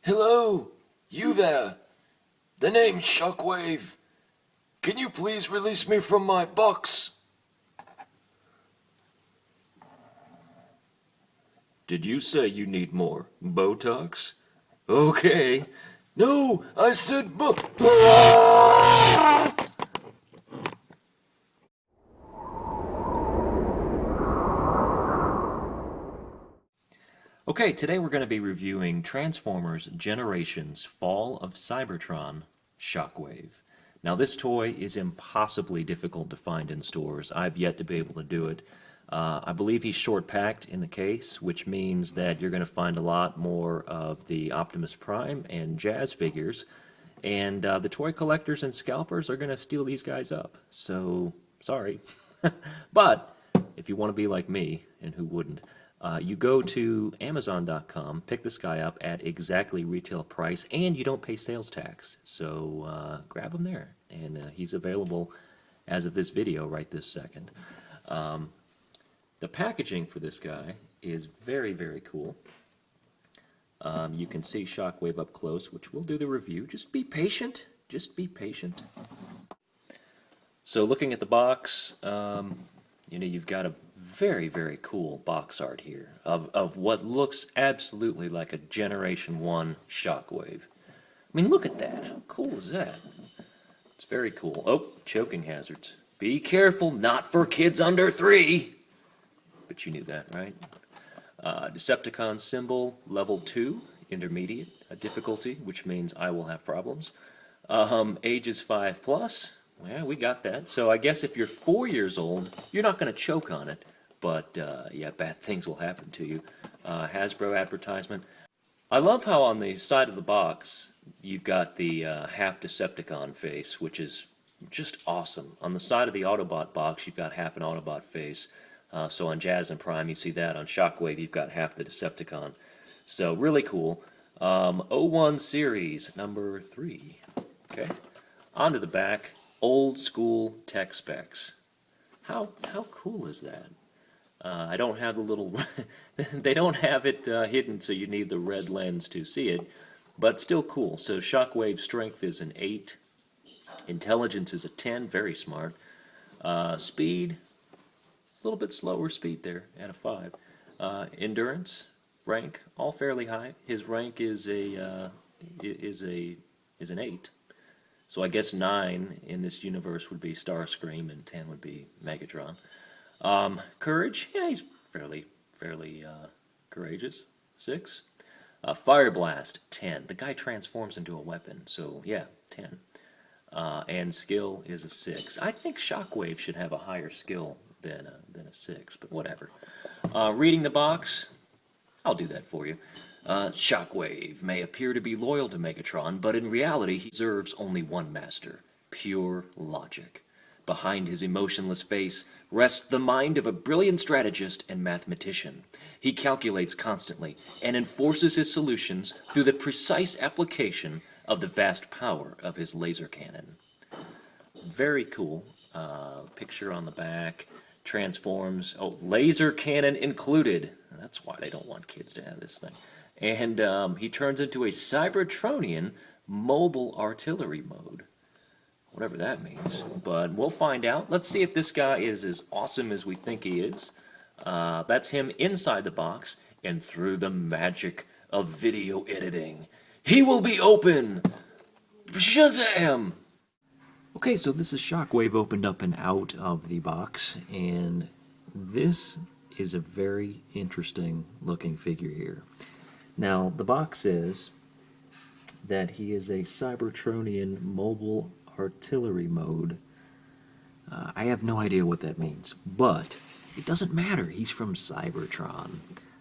Hello, you there. The name's Shockwave. Can you please release me from my box? Did you say you need more Botox? Okay. No, I said Okay, today we're going to be reviewing Transformers Generations Fall of Cybertron Shockwave. Now this toy is impossibly difficult to find in stores. I've yet to be able to do it. I believe he's short-packed in the case, which means that you're going to find a lot more of the Optimus Prime and Jazz figures, and the toy collectors and scalpers are going to steal these guys up. So, sorry. But, if you want to be like me, and who wouldn't, you go to Amazon.com, pick this guy up at exactly retail price, and you don't pay sales tax. So grab him there, and he's available as of this video right this second. The packaging for this guy is very, very cool. You can see Shockwave up close, which we'll do the review. Just be patient. Just be patient. So looking at the box, you've got a very, very cool box art here of what looks absolutely like a Generation 1 Shockwave. I mean, look at that. How cool is that? It's very cool. Oh, choking hazards. Be careful, not for kids under 3. But you knew that, right? Decepticon symbol, level 2, intermediate difficulty, which means I will have problems. Ages 5+. Yeah, we got that. So I guess if you're 4 years old, you're not going to choke on it. But, yeah, bad things will happen to you. Hasbro advertisement. I love how on the side of the box, you've got the half Decepticon face, which is just awesome. On the side of the Autobot box, you've got half an Autobot face. So on Jazz and Prime, you see that. On Shockwave, you've got half the Decepticon. So, really cool. 01 Series, number 3. Okay. On to the back. Old school tech specs. How cool is that? I don't have the little... they don't have it hidden, so you need the red lens to see it. But still cool. So Shockwave strength is an 8. Intelligence is a 10. Very smart. Speed, a little bit slower speed there at a 5. Endurance, rank, all fairly high. His rank is an 8. So I guess 9 in this universe would be Starscream, and 10 would be Megatron. Courage, yeah, he's fairly courageous. 6. Fire Blast, 10. The guy transforms into a weapon, so yeah, 10. And skill is a 6. I think Shockwave should have a higher skill than a 6, but whatever. Reading the box, I'll do that for you. Shockwave may appear to be loyal to Megatron, but in reality he serves only one master, pure logic. Behind his emotionless face rests the mind of a brilliant strategist and mathematician. He calculates constantly and enforces his solutions through the precise application of the vast power of his laser cannon. Very cool. Picture on the back. Transforms. Oh, laser cannon included. That's why they don't want kids to have this thing. And he turns into a Cybertronian mobile artillery mode. Whatever that means. But we'll find out. Let's see if this guy is as awesome as we think he is. That's him inside the box and through the magic of video editing. He will be open! Shazam! Okay, so this is Shockwave opened up and out of the box, and this is a very interesting looking figure here. Now, the box says that he is a Cybertronian mobile artillery mode. I have no idea what that means, but it doesn't matter. He's from Cybertron.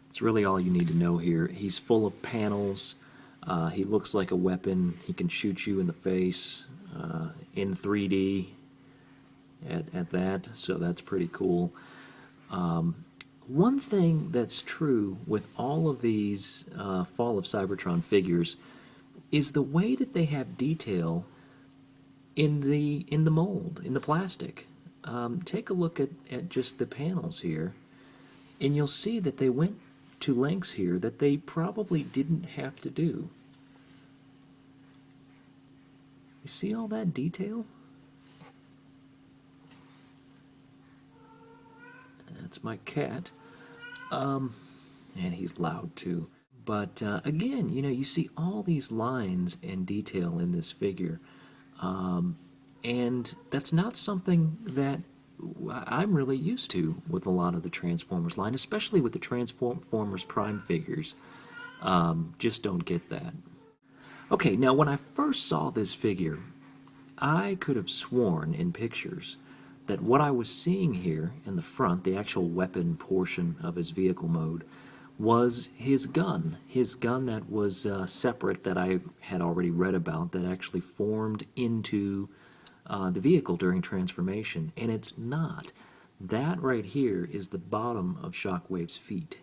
It's really all you need to know here. He's full of panels. He looks like a weapon. He can shoot you in the face in 3D at that, so that's pretty cool. One thing that's true with all of these Fall of Cybertron figures is the way that they have detail in the mold, in the plastic. Take a look at just the panels here, and you'll see that they went to lengths here that they probably didn't have to do. You see all that detail? That's my cat. And he's loud too. But again, you know, you see all these lines and detail in this figure. And that's not something that I'm really used to with a lot of the Transformers line, especially with the Transformers Prime figures. Just don't get that. Okay, now when I first saw this figure, I could have sworn in pictures that what I was seeing here in the front, the actual weapon portion of his vehicle mode, was his gun that was separate, that I had already read about, that actually formed into the vehicle during transformation, and it's not. That right here is the bottom of Shockwave's feet.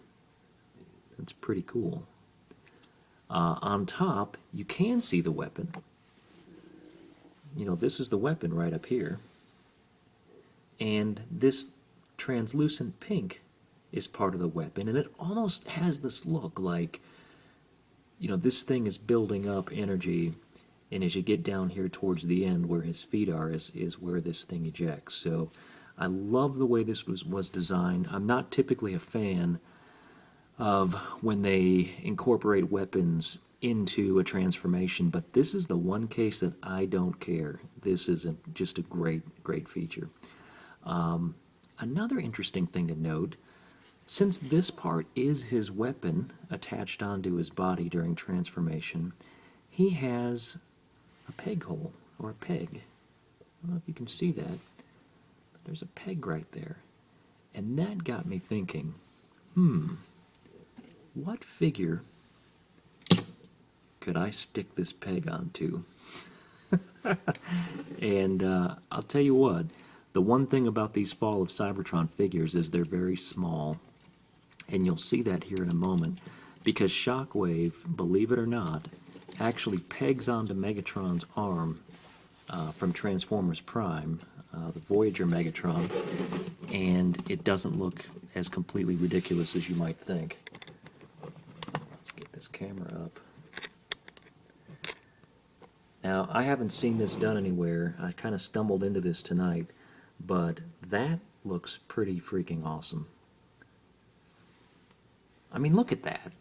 That's pretty cool. On top, you can see the weapon. You know, this is the weapon right up here. And this translucent pink is part of the weapon, and it almost has this look like, you know, this thing is building up energy, and as you get down here towards the end where his feet are is where this thing ejects. So I love the way this was designed. I'm not typically a fan of when they incorporate weapons into a transformation, but this is the one case that I don't care. This is just a great feature. Another interesting thing to note, since this part is his weapon attached onto his body during transformation, he has a peg hole, or a peg. I don't know if you can see that, but there's a peg right there. And that got me thinking, what figure could I stick this peg onto? And I'll tell you what, the one thing about these Fall of Cybertron figures is they're very small, and you'll see that here in a moment, because Shockwave, believe it or not, actually pegs onto Megatron's arm from Transformers Prime, the Voyager Megatron, and it doesn't look as completely ridiculous as you might think. Let's get this camera up. Now, I haven't seen this done anywhere. I kind of stumbled into this tonight, but that looks pretty freaking awesome. I mean, look at that.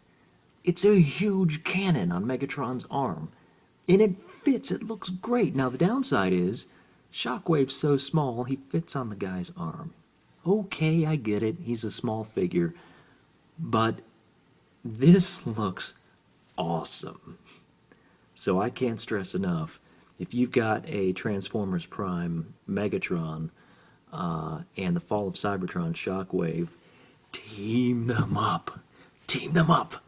It's a huge cannon on Megatron's arm, and it fits. It looks great. Now, the downside is Shockwave's so small, he fits on the guy's arm. Okay, I get it. He's a small figure, but this looks awesome. So I can't stress enough, if you've got a Transformers Prime Megatron and the Fall of Cybertron Shockwave, team them up. Team them up.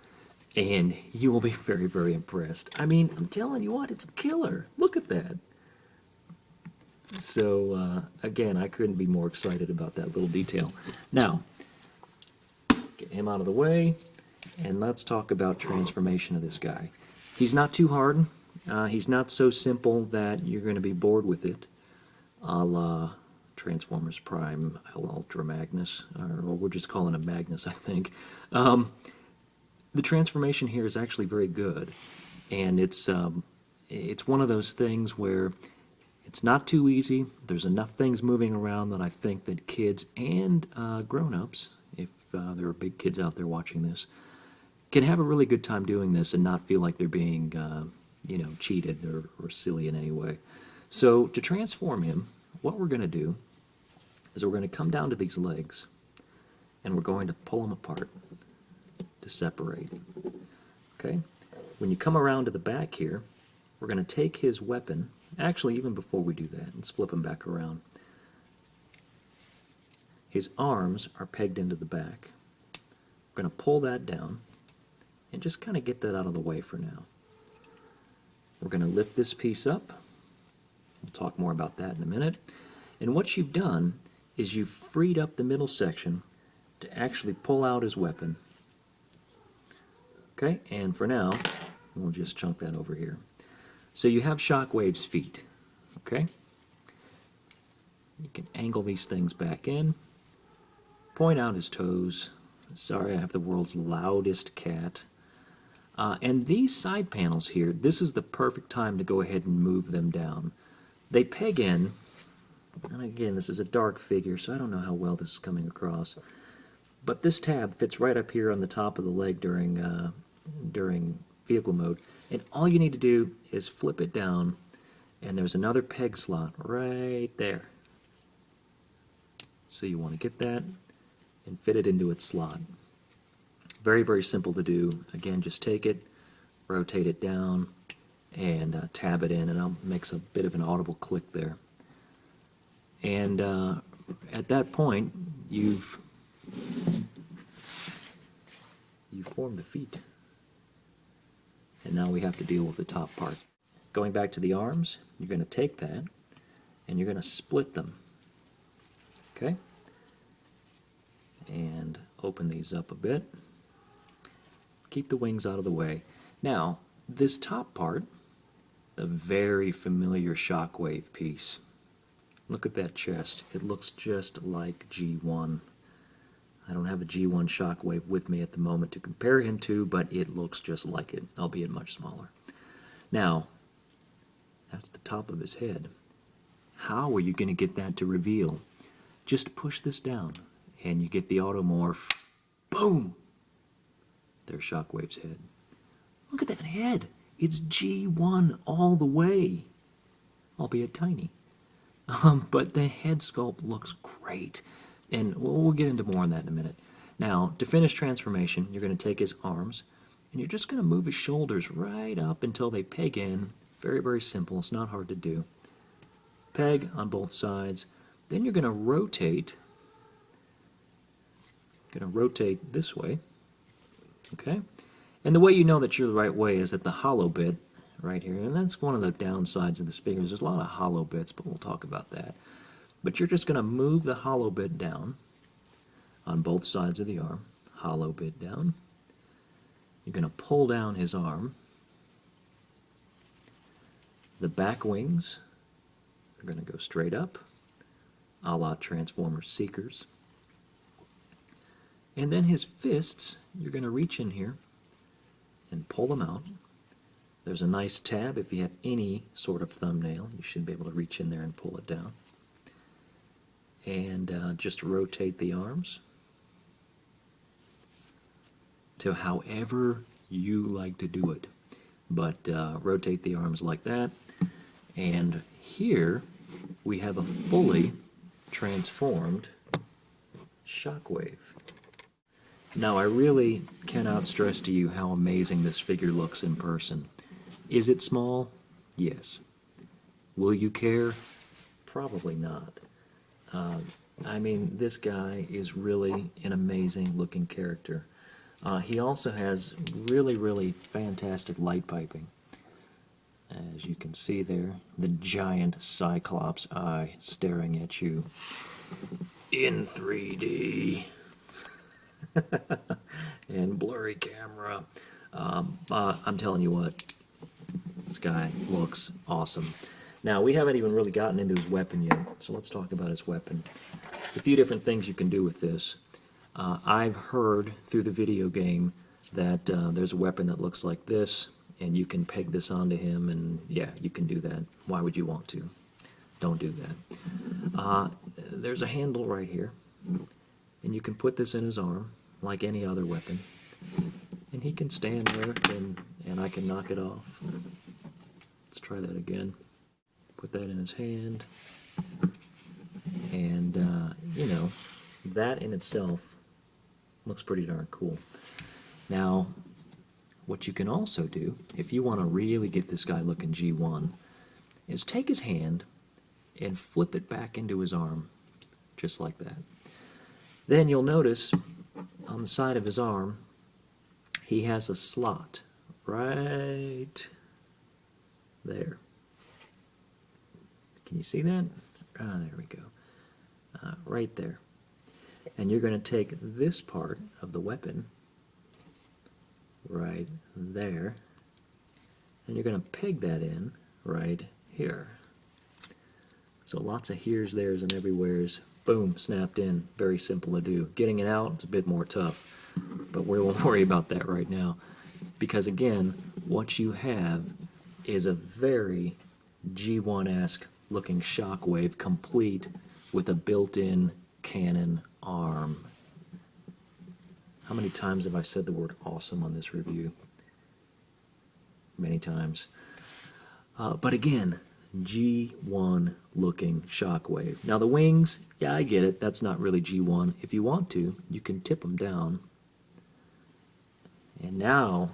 And you will be very impressed. I mean, I'm telling you what, it's killer. Look at that. So, again, I couldn't be more excited about that little detail. Now, get him out of the way, and let's talk about transformation of this guy. He's not too hard. He's not so simple that you're going to be bored with it, a la Transformers Prime Ultra Magnus, or we're just calling him Magnus, I think. The transformation here is actually very good, and it's one of those things where it's not too easy. There's enough things moving around that I think that kids and grown-ups, if there are big kids out there watching this, can have a really good time doing this and not feel like they're being, cheated or silly in any way. So to transform him, what we're going to do is we're going to come down to these legs, and we're going to pull them apart to separate. Okay? When you come around to the back here, we're going to take his weapon. Actually, even before we do that, let's flip him back around. His arms are pegged into the back. We're going to pull that down and just kind of get that out of the way for now. We're going to lift this piece up. We'll talk more about that in a minute. And what you've done is you've freed up the middle section to actually pull out his weapon. Okay, and for now, we'll just chunk that over here. So you have Shockwave's feet, okay? You can angle these things back in, point out his toes. Sorry, I have the world's loudest cat. And these side panels here, this is the perfect time to go ahead and move them down. They peg in, and again, this is a dark figure, so I don't know how well this is coming across, but this tab fits right up here on the top of the leg during vehicle mode, and all you need to do is flip it down, and there's another peg slot right there. So you want to get that and fit it into its slot. Very, very simple to do. Again, just take it, rotate it down, and tab it in, and it makes a bit of an audible click there. And at that point, you've formed the feet. And now we have to deal with the top part. Going back to the arms, you're going to take that, and you're going to split them. Okay? And open these up a bit. Keep the wings out of the way. Now, this top part, the very familiar Shockwave piece. Look at that chest. It looks just like G1. I don't have a G1 Shockwave with me at the moment to compare him to, but it looks just like it, albeit much smaller. Now, that's the top of his head. How are you going to get that to reveal? Just push this down, and you get the automorph. Boom! There's Shockwave's head. Look at that head. It's G1 all the way, albeit tiny. But the head sculpt looks great, and we'll get into more on that in a minute. Now, to finish transformation, you're going to take his arms, and you're just going to move his shoulders right up until they peg in. Very, very simple. It's not hard to do. Peg on both sides. Then you're going to rotate. This way. Okay? And the way you know that you're the right way is that the hollow bit right here, and that's one of the downsides of this figure. There's a lot of hollow bits, but we'll talk about that. But you're just going to move the hollow bit down on both sides of the arm. Hollow bit down. You're going to pull down his arm. The back wings are going to go straight up, a la Transformers Seekers. And then his fists, you're going to reach in here and pull them out. There's a nice tab. If you have any sort of thumbnail, you should be able to reach in there and pull it down. And just rotate the arms to however you like to do it. But rotate the arms like that. And here we have a fully transformed Shockwave. Now, I really cannot stress to you how amazing this figure looks in person. Is it small? Yes. Will you care? Probably not. I mean, this guy is really an amazing looking character. He also has really, really fantastic light piping. As you can see there, the giant Cyclops eye staring at you in 3D. And blurry camera. I'm telling you what, this guy looks awesome. Now, we haven't even really gotten into his weapon yet, so let's talk about his weapon. A few different things you can do with this. I've heard through the video game that there's a weapon that looks like this, and you can peg this onto him, and yeah, you can do that. Why would you want to? Don't do that. There's a handle right here, and you can put this in his arm, like any other weapon, and he can stand there, and I can knock it off. Let's try that again. Put that in his hand, and you know, that in itself looks pretty darn cool. Now, what you can also do, if you want to really get this guy looking G1, is take his hand and flip it back into his arm, just like that. Then you'll notice on the side of his arm, he has a slot right there. Can you see that? Ah, there we go. Right there. And you're going to take this part of the weapon right there, and you're going to peg that in right here. So lots of here's, there's, and everywheres. Boom, snapped in. Very simple to do. Getting it out is a bit more tough, but we won't worry about that right now. Because again, what you have is a very G1-esque looking Shockwave, complete with a built-in cannon arm. How many times have I said the word awesome on this review? Many times. But again, G1 looking Shockwave. Now the wings, yeah, I get it, that's not really G1. If you want to, you can tip them down. And now,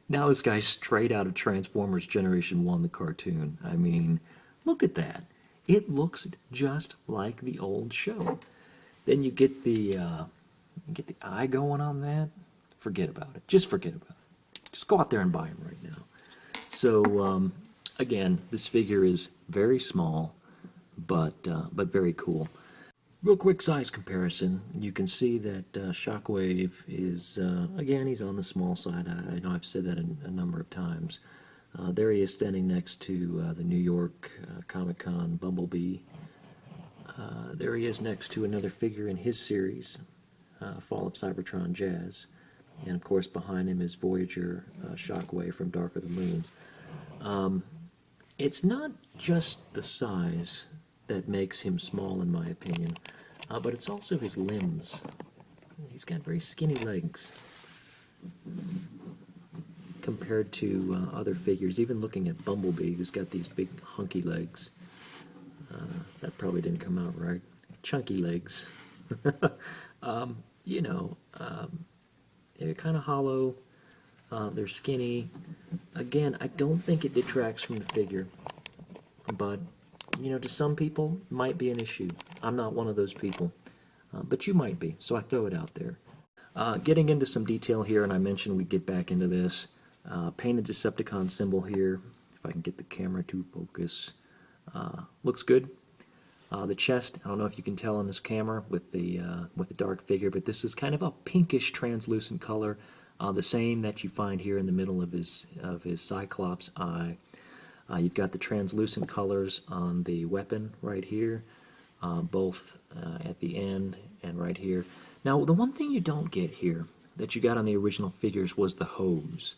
now this guy's straight out of Transformers Generation 1, the cartoon. I mean, look at that. It looks just like the old show. Then you get the eye going on that. Forget about it. Just forget about it. Just go out there and buy them right now. So again, this figure is very small, but very cool. Real quick size comparison. You can see that Shockwave is again, he's on the small side. I know I've said that a number of times. There he is standing next to the New York Comic-Con Bumblebee. There he is next to another figure in his series, Fall of Cybertron Jazz. And of course behind him is Voyager Shockwave from Dark of the Moon. It's not just the size that makes him small in my opinion, but it's also his limbs. He's got very skinny legs compared to other figures. Even looking at Bumblebee, who's got these big hunky legs. That probably didn't come out right. Chunky legs. You know, they're kind of hollow. They're skinny. Again, I don't think it detracts from the figure, but you know, to some people, it might be an issue. I'm not one of those people, but you might be, so I throw it out there. Getting into some detail here, and I mentioned we'd get back into this. Painted Decepticon symbol here, if I can get the camera to focus. Looks good. The chest, I don't know if you can tell on this camera with the dark figure, but this is kind of a pinkish translucent color, the same that you find here in the middle of his Cyclops eye. You've got the translucent colors on the weapon right here, both at the end and right here. Now, the one thing you don't get here that you got on the original figures was the hose.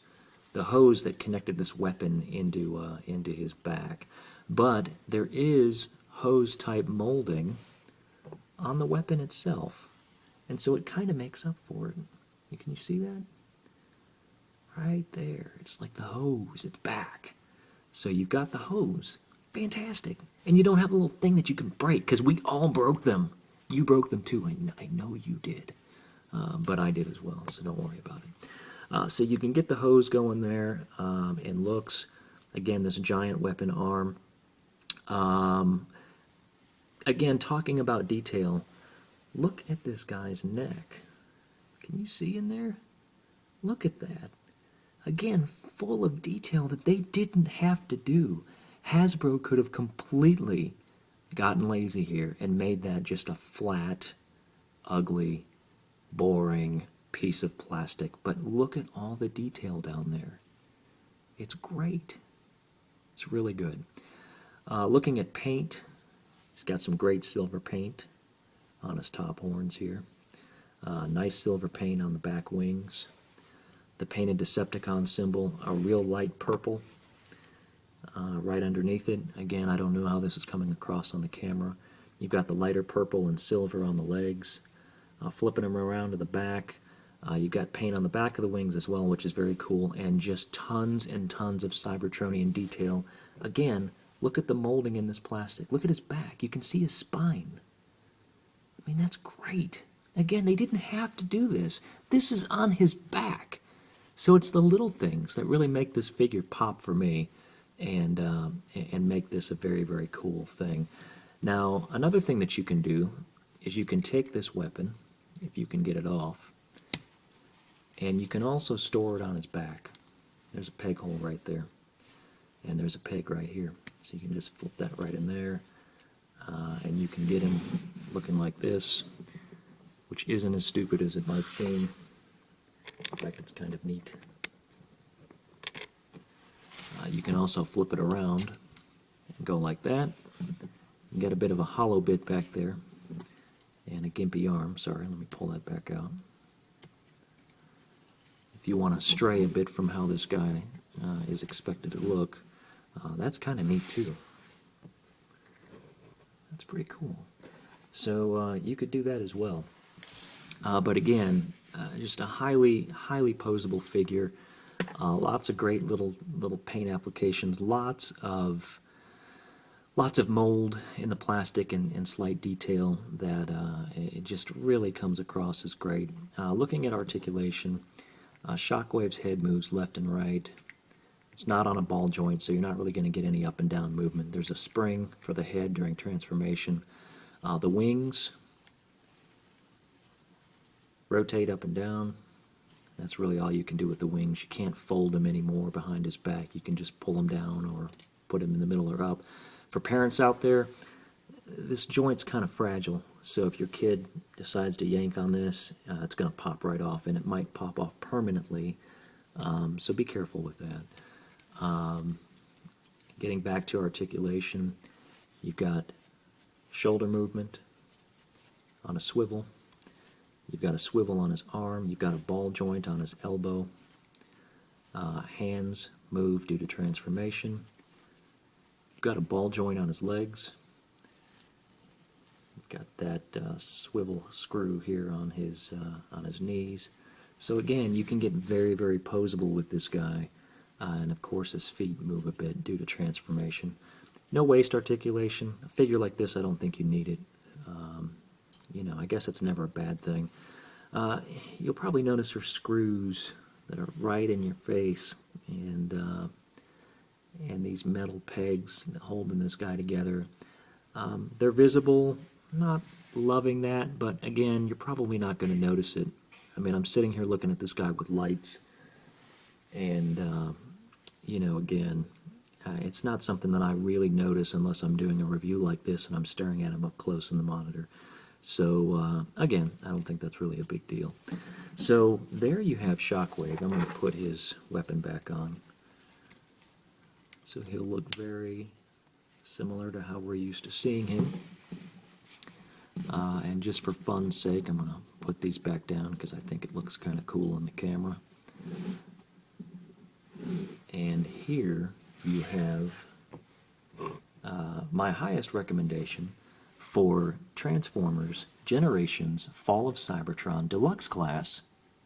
The hose that connected this weapon into his back. But there is hose-type molding on the weapon itself, and so it kind of makes up for it. Can you see that? Right there. It's like the hose. It's back. So you've got the hose. Fantastic. And you don't have a little thing that you can break, because we all broke them. You broke them too. I know you did. But I did as well, so don't worry about it. So you can get the hose going there, and looks, again, this giant weapon arm. Again, talking about detail, look at this guy's neck. Can you see in there? Look at that. Again, full of detail that they didn't have to do. Hasbro could have completely gotten lazy here and made that just a flat, ugly, boring piece of plastic. But look at all the detail down there. It's great. It's really good. Looking at paint, he's got some great silver paint on his top horns here. Nice silver paint on the back wings. The painted Decepticon symbol, a real light purple right underneath it. Again, I don't know how this is coming across on the camera. You've got the lighter purple and silver on the legs. Flipping them around to the back. You've got paint on the back of the wings as well, which is very cool, and just tons and tons of Cybertronian detail. Again, look at the molding in this plastic. Look at his back. You can see his spine. I mean, that's great. Again, they didn't have to do this. This is on his back. So it's the little things that really make this figure pop for me and make this a very, very cool thing. Now, another thing that you can do is you can take this weapon, if you can get it off, and you can also store it on his back. There's a peg hole right there, and there's a peg right here. So you can just flip that right in there, and you can get him looking like this, which isn't as stupid as it might seem. In fact, it's kind of neat. You can also flip it around and go like that. You got a bit of a hollow bit back there, and a gimpy arm. Sorry, let me pull that back out. you want to stray a bit from how this guy is expected to look, that's kind of neat too. That's pretty cool. So you could do that as well. But again, just a highly posable figure. Lots of great little paint applications. Lots of mold in the plastic and slight detail that it just really comes across as great. Looking at articulation, Shockwave's head moves left and right. It's not on a ball joint, so you're not really going to get any up and down movement. There's a spring for the head during transformation. The wings rotate up and down. That's really all you can do with the wings. You can't fold them anymore behind his back. You can just pull them down or put them in the middle or up. For parents out there, this joint's kind of fragile, so if your kid decides to yank on this, it's going to pop right off, and it might pop off permanently, so be careful with that. Getting back to articulation, you've got shoulder movement on a swivel. You've got a swivel on his arm. You've got a ball joint on his elbow. Hands move due to transformation. You've got a ball joint on his legs. You've got that swivel screw here on his knees. So again, you can get very posable with this guy. And of course his feet move a bit due to transformation. No waist articulation. A figure like this, I don't think you need it. You know, I guess it's never a bad thing. You'll probably notice there's screws that are right in your face, and these metal pegs holding this guy together. They're visible. I'm not loving that, but again, you're probably not going to notice it. I mean, I'm sitting here looking at this guy with lights, and you know, again, it's not something that I really notice unless I'm doing a review like this and I'm staring at him up close in the monitor. So again, I don't think that's really a big deal. So there you have Shockwave. I'm going to put his weapon back on. So he'll look very similar to how we're used to seeing him. And just for fun's sake, I'm going to put these back down because I think it looks kind of cool on the camera. And here you have my highest recommendation for Transformers Generations Fall of Cybertron Deluxe Class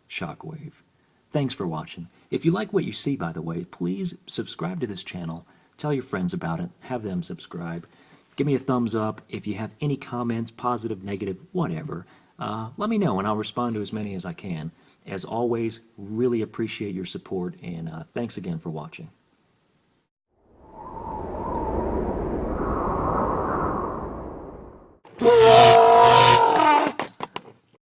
Shockwave. Thanks for watching. If you like what you see, by the way, please subscribe to this channel, tell your friends about it, have them subscribe. Give me a thumbs up. If you have any comments, positive, negative, whatever, let me know and I'll respond to as many as I can. As always, really appreciate your support, and thanks again for watching.